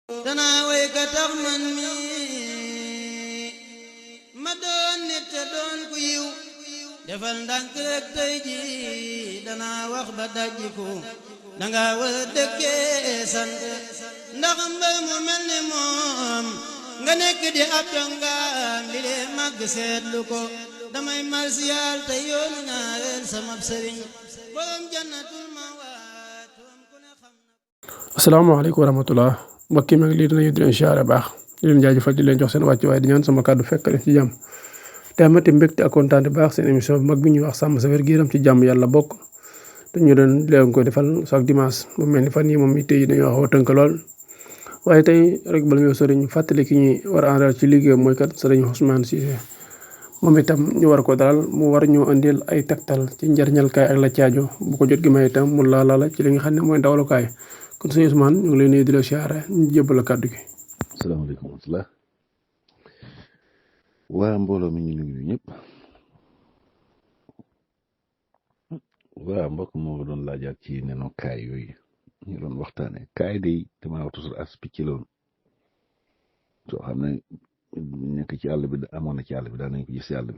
danaa way ka tax man mi ma doon nit te doon ku yiw defal ndànk rek tey ji danaa wax ba dajjiku danga war a dëkkee sant ndax mbër mu mel ni moom nga nekk di ab dongaam li lee màgg seetlu ko damay marsiyaal te yoonu ñaareel sama sëriñ borom jannatul mawaat ku ne xam na. asalaamaaleykum wa rahmatullah mbokk yi mag lii dinañu di leen siyaare baax di leen jaajëfal di leen jox seen wàcc waaye di ñaan sama kàddu fekk leen ci jàmm te amati mbégte ak kontaante baax seen émission bu mag bi ñuy wax sàmm sa wér-gu-yaram ci jàmm yàlla bokk te ñu doon leen ko defal chaque dimanche mu mel ni fan yi moom it yi dañoo xaw a tënk lool waaye tey rek bala ñoo sëriñ fàttali ki ñuy war a àndal ci liggéeyam mooy kat sëriñ Ousmane Cissé moom itam ñu war ko dalal mu war ñoo indil ay tegtal ci njariñal kaay ak la caajo bu ko jot gi may itam mu laala ci li nga xam ne mooy dawalukaay kon sëñ Ousmane ñu ngi lay nuyu di la siyaare ñu jébbal la kàddu gi. asalaamaaleykum wa rahmatulah waa mbooloo mi ñu nuyu ñëpp waa mbokk moo doon laajaat ci neno kaay yooyu ñu doon waxtaane kaay day dama wax toujours as picc la woon soo xam ne nekk ci àll bi amoon na ci àll bi daan nañ ko gis ci àll bi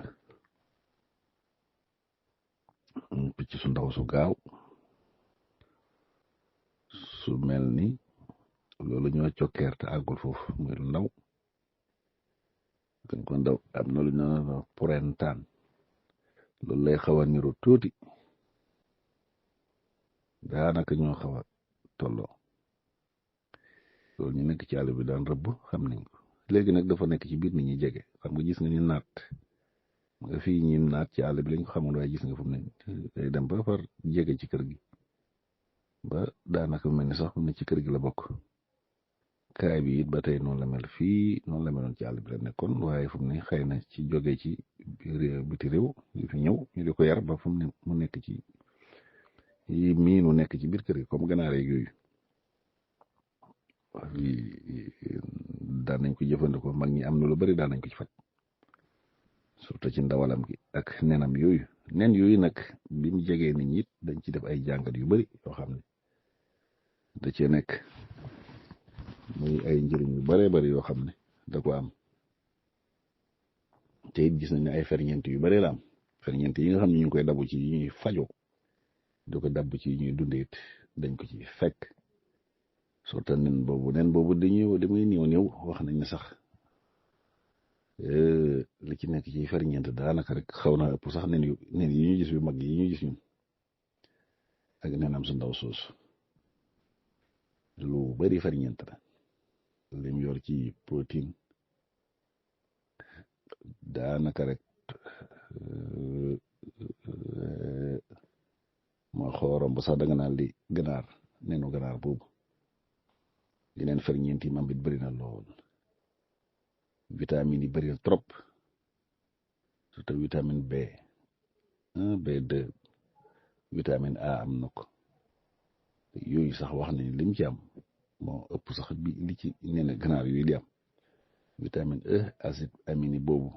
picc su ndaw su gaaw su mel ni loolu ñoo cokkeer te àggul foofu muy lu ndaw gën ko ndaw am na lu ñu naan purentaan loolu lay xaw a niru tuuti daanaka ñoo xaw a tolloo loolu ñu nekk ci àll bi daan rëbb xam nañ ko léegi nag dafa nekk ci biir nit ñi jege xam nga gis nga ni naat nga fii ñi naat ci àll bi lañ ko xamul waaye gis nga fu mu ne day dem ba far jege ci kër gi ba daanaka mel ni sax ne ci kër gi la bokk kaay bi it ba tey noonu la mel fii noonu la meloon ci àll bi la nekkoon waaye fu mu ne xëy na ci jóge ci biti réew yu fi ñëw ñu di ko yar ba fu mu ne mu nekk ci yi miinu nekk ci biir kër gi comme ganaar yeeg yooyu daan nañ ko jëfandikoo mag ñi am na lu bari daan nañ ko ci faj surtout ci ndawalam gi ak nenam yooyu nen yooyu nag bi mu jegee nit ñi it dañ ci def ay jàngat yu bari yoo xam ne da cee nekk muy ay njëriñ yu baree bari yoo xam ne da ko am te it gis nañ ne ay ferñeent yu bari la am ferñeent yi nga xam ne ñu ngi koy dabu ci yi ñuy fajoo du ko dabb ci yi ñuy dundee it dañ ko ci fekk surtout nen boobu damuy néew wax nañ ne sax li ci nekk ci ferñeent daanaka rek xaw na ëpp sax nen yi ñu gis yu mag yi ñu gis ñun ak nenam su ndaw soosu lu bari ferñeent la lim yor ci protéine daanaka rek ma xoorom ba sax danga naan li ganaar nenu ganaar boobu yeneen ferñeent yi mam bit bëri na lool vitamine yi bëri na trop surtout vitamine B1 B2 vitamine A am na ko yooyu sax wax nañ lim ci am moo ëpp sax bi li ci nene ganaar yooyu di am vitamine E acide aminé boobu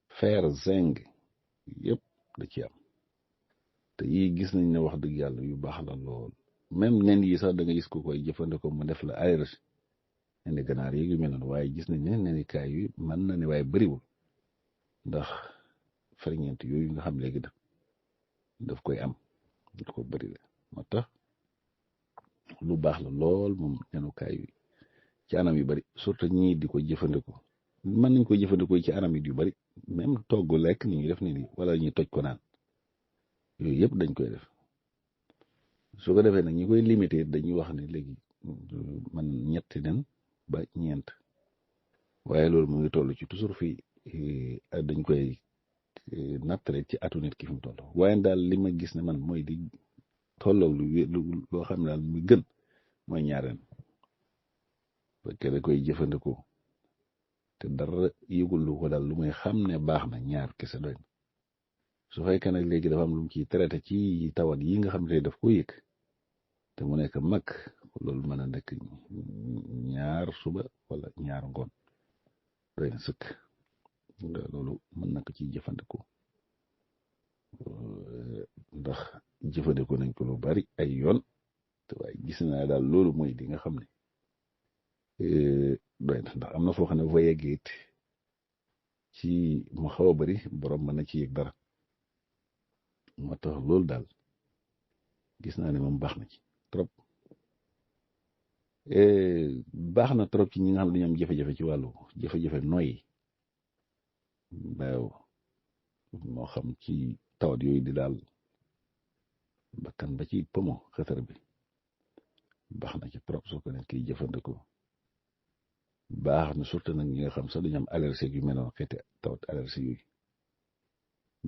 fer zinc yëpp da ci am te yii gis nañ ne wax dëgg yàlla yu baax la lool même nen yi sax da nga gis ko koy jëfandikoo mu def la allergie nen ganaar yi yu mel noonu waaye gis nañ ne neni kaay yi mën na ne waaye bëriwul ndax ferñeent yooyu nga xam léegi daf koy am daf ko bëri la moo tax lu baax la lool moom nenu kaay yi ci anam yu bari surtout ñii di ko jëfandikoo mën nañ ko jëfandikoo ci anam yu bari même togg lekk ni ñuy def ni wala ñuy toj ko naan yooyu yëpp dañ koy def su ko defee nag ñi koy limité dañuy wax ne léegi man ñetti nen ba ñeent waaye loolu mu ngi toll ci toujours fii dañ koy nattale ci atu nit ki fi mu toll waaye daal li ma gis ne man mooy di tolloo loo xam ne daal muy gën mooy ñaareel fekkee da koy jëfandikoo te dara yëgul lu ko daal lu muy xam ne baax na ñaar kese doy na su fekkee nag léegi dafa am lu mu ciy traité ci tawat yi nga xam ne daf ko yëg te mu nekk mag loolu mën a nekk ñaar suba wala ñaar ngoon doy na sëkk loolu mën na ko ciy jëfandikoo ndax jëfandikoo nañ ko lu bari ay yoon te waaye gis naa daal loolu mooy li nga xam ne doy na ndax am na foo xam ne fa yeggee it ci mu xaw a bari borom mën na ci yëg dara moo tax loolu daal gis naa ne moom baax na ci trop baax na trop ci ñi nga xam ne dañu am jafe-jafe ci wàllu jafe-jafe noyyi waaw moo xam ci tawat yooyu di daal bakkan ba ci pomo xëtër bi baax na ci trop soo ko ne kiy jëfandikoo baax na surtout nag ñi nga xam sax dañu am allergie yu mel noonu xeeti tawat allergie yooyu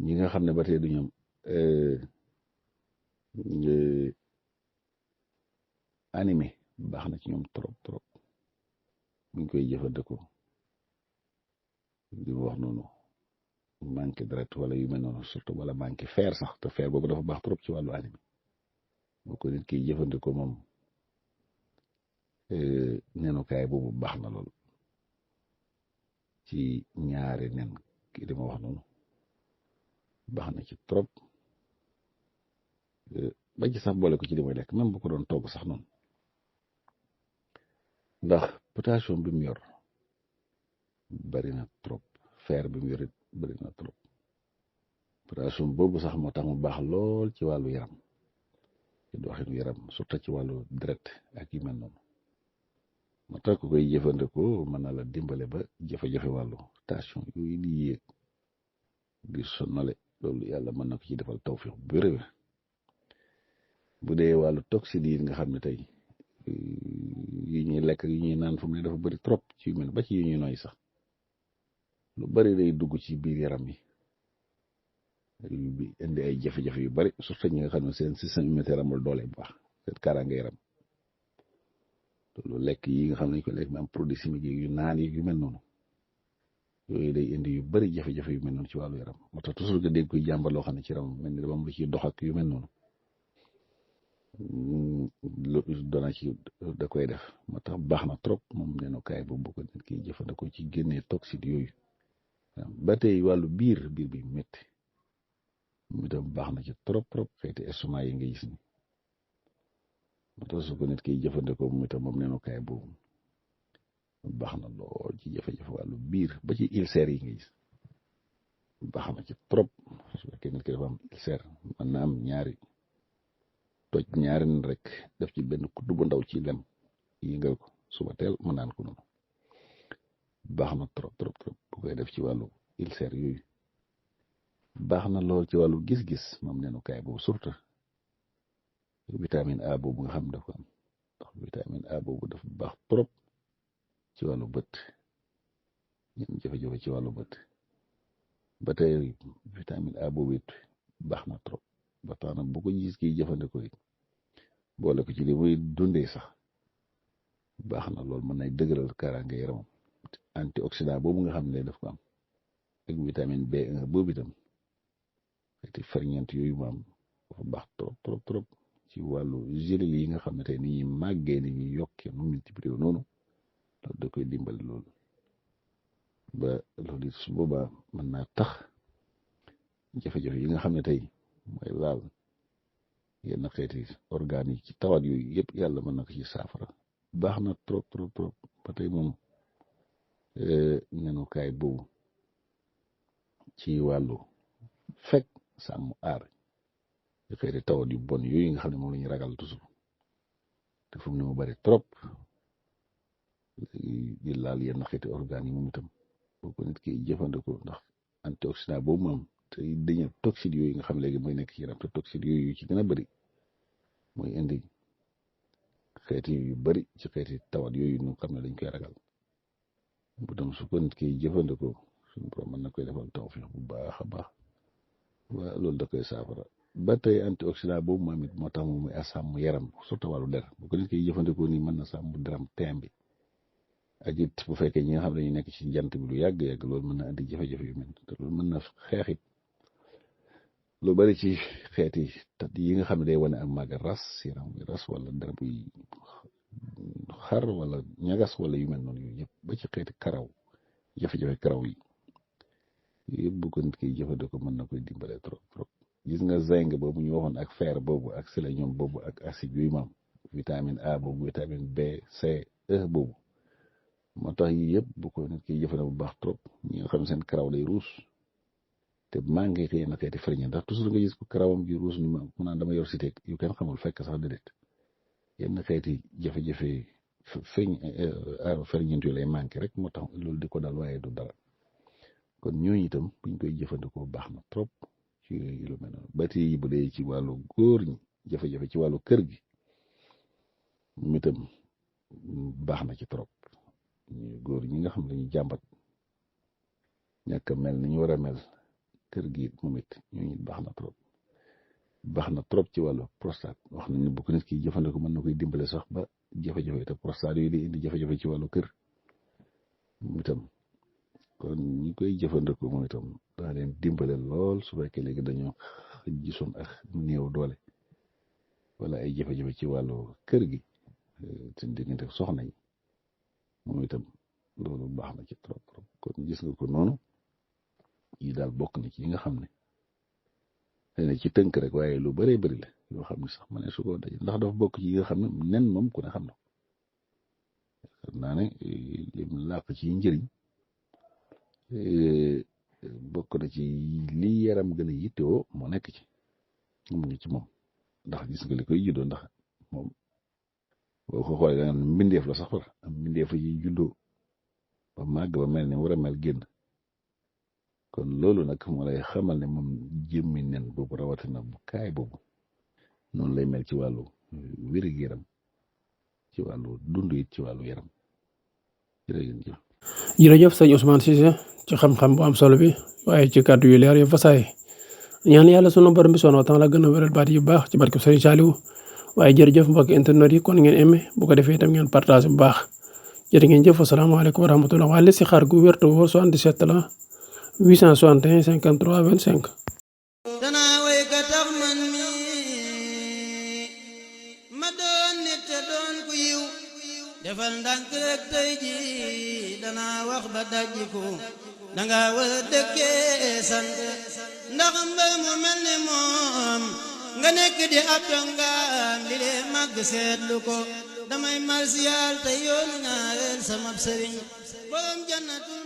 ñi nga xam ne ba tey duñu am animé baax na ci ñoom trop trop buñ koy jëfandikoo di wax noonu manqué deret wala yu mel noonu surtout wala manqué fer sax te fer boobu dafa baax trop ci wàllu animé boo ko nit kiy jëfandikoo moom nenukaay boobu baax na lool ci ñaari nen kii dama wax noonu baax na ci trop ba ci sax boole ko ci li may lekk même bu ko doon togg sax noonu ndax potassium bi mu yor bari na trop fer bi mu yor it bari na trop potassium boobu sax moo tax mu baax lool ci wàllu yaram ci doxinu yaram surtout ci wàllu deret ak yu mel noonu moo tax ku koy jëfandikoo mën na la dimbale ba jafe-jafe wàllu tension yooyu di yéeg di sonnale loolu yàlla mën na ko ci defal tawfiq bu wér bu dee wàllu toxine yi nga xam ne tey yi ñuy lekk yi ñuy naan fu mu ne dafa bëri trop ci yu mel ba ci yu ñuy noy sax lu bari day dugg ci biir yaram yi bi indi ay jafe-jafe yu bari surtout ñi nga xam ne seen système immunitaire amul doole bu baax seen kaaraange yaram lu lekk yi nga xam ne dañ ko lekk mi am produit chimique yu naan yi yu mel noonu yooyu day indi yu bari jafe-jafe yu mel noonu ci wàllu yaram moo tax toujours nga dégg koy jàmbar loo xam ne ci yaram mel ni dafa am lu ciy dox ak yu mel noonu doona ci da koy def moo tax baax na trop moom nenukaay boobu bu ko nit ki jëfandikoo ci génnee toxine yooyu ba tey wàllu biir bi métti mu itam baax na ci trop trop xeeti estomac yi nga gis ni moo tax su ko nit ki jëfandikoo mu itam moom nenukaay boobu baax na lool ci jafe-jafe wàllu biir ba ci ulcère yi nga gis baax na ci trop su fekkee nit ki dafa am ulcère mën na am ñaari toj ñaari nen rek def ci benn kuddu bu ndaw ci lem yëngal ko suba teel mën naan ko noonu baax na trop trop trop bu koy def ci wàllu ulcère yooyu baax na lool ci wàllu gis-gis moom nenukaay boobu surtout vitamine A boobu nga xam dafa am ndax vitamine A boobu dafa baax trop ci wàllu bët ñun jafe-jafe ci wàllu bët ba tey vitamine A boobu it baax na trop ba tax na bu ko gis kiy jëfandikoo it boole ko ci li muy dundee sax baax na lool mën nay dëgëral kaaraange yaramam antioxydant boobu nga xam ne daf ko am ak vitamine B1 boobu itam xeeti ferñeent yooyu mu am dafa baax trop trop trop ci wàllu gélules yi nga xam ne tey ni ñuy màggee ni ñuy yokkee nu multiplier noonu loolu da koy dimbali loolu ba loolu it su boobaa mën naa tax jafe-jafe yi nga xam ne tey mooy laal yenn xeeti organes yi ci tawat yooyu yëpp yàlla mën na ko ci saafara baax na trop trop trop ba tey moom nenukaay boobu ci wàllu fekk sàmm aar ci xeeti tawat yu bon yooyu nga xam ne moom la ñuy ragal toujours te fu mu ne mu bari trop di laal yenn xeeti organes yi moom itam boo ko nit ki jëfandikoo ndax antioxydant boobu moom te dañu toxine yooyu nga xam léegi mooy nekk ci yaram te toxine yooyu ci gën a bëri mooy indi xeeti yu bëri ci xeeti tawat yooyu ñu xam ne dañ koy ragal bu dem su ko nit ki jëfandikoo suñu borom mën na koy defal tawfiq bu baax a baax waa loolu da koy saafara ba tey antioxydant boobu moom it moo tax moom muy sàmm yaram surtout wàllu der bu ko nit ki jëfandikoo nii mën na sàmm deram teem bi ak it bu fekkee ñi nga xam ne dañu nekk ci jant bi lu yàgg-yàgg loolu mën na andi jafe-jafe yu mel te loolu mën na xeexit lu bari ci xeeti tat yi nga xam ne day wane ak màgg ras yaram bi ras wala dara buy xar wala ñagas wala yu mel noonu yooyu yëpp ba ci xeeti karaw jafe-jafe karaw yi yëpp bu ko nit kiy jëfandikoo mën na koy dimbale trop trop gis nga zinc boobu ñu waxoon ak fer boobu ak sélénium boobu ak acide yooyu maam vitamine A boobu vitamine B C E boobu moo tax yii yëpp bu ko nit ki jëfandikoo bu baax trop ñi nga xam ne seen karaw day ruus te maa ngi xëy na xeeti ferñeent ndax toujours nga gis ko karawam gi ruus ni mu naan dama yor cité yu kenn xamul fekk sax déedéet yenn xeeti jafe-jafe ferñeent yu lay manqué rek moo tax loolu di ko dal waaye du dara kon ñooñu itam buñ koy jëfandikoo baax na trop ci lu mel noonu bati yi bu dee ci wàllu góor ñi jafe-jafe ci wàllu kër gi moom itam baax na ci trop ñu góor ñi nga xam ne ñu jàmbat ñàkk a mel ni ñu war a mel kër gi moom it ñooñu baax na trop ci wàllu prostate wax nañ ne bu ko nit ki jëfandikoo mën na koy dimbale sax ba jafe-jafe te prostate yi di indi jafe-jafe ci wàllu kër moom itam kon ñi koy jëfandikoo moom itam daa leen dimbale lool su fekkee léegi dañoo gisoon ak néew doole wala ay jafe-jafe ci wàllu kër gi seen diggante soxna yi moom itam loolu baax na ci trop kon gis nga ko noonu yi daal bokk na ci yi nga xam ne xëy na ci tënk rek waaye lu bëree bëri la yoo xam ne sax ma ne su ko daje ndax dafa bokk ci yi nga xam ne nen moom ku ne xam na xam naa ne lim làq ci njëriñ bokk na ci li yaram gën a yittewoo moo nekk ci mu ngi ci moom ndax gis nga li koy juddoo ndax moom boo ko xoolee da nga mbindeef la sax far am mbindeef yi juddoo ba màgg ba mel ne war a mel génn kon loolu nag moo lay xamal ne moom jëmmi nen boobu rawatina bu kaay boobu noonu lay mel ci wàllu wér-gu-yaram ci wàllu dund it ci wàllu yaram jërëjëf. jërëjëf sëñ Ousmane Cissé ci xam-xam bu am solo bi waaye ci kàddu yu leer yu fasaay ñaan yàlla sunu borom bi subhanahu wa taala gën a wéral baat yu baax ci barke Sëriñ Saliou waaye jërëjëf mbokki internet yi kon ngeen aimé bu ko defee itam ngeen partage bu baax jërë ngeen jëf asalaamaaleykum wa rahmatullah waa li si xaar gu wér te wóor 77 la 861 53 25. danaa way ka tax man mi ma doon nit te doon ku yiw defal ndànk rek tey ji danaa wax ba dajjiku danga war a dëkkee sant ndax mbay mu mel ni moom nga nekk di ab dongaam di lee màgg seetlu ko damay marsiyaal te yoonu ñaareel sama sëriñ borom jannatul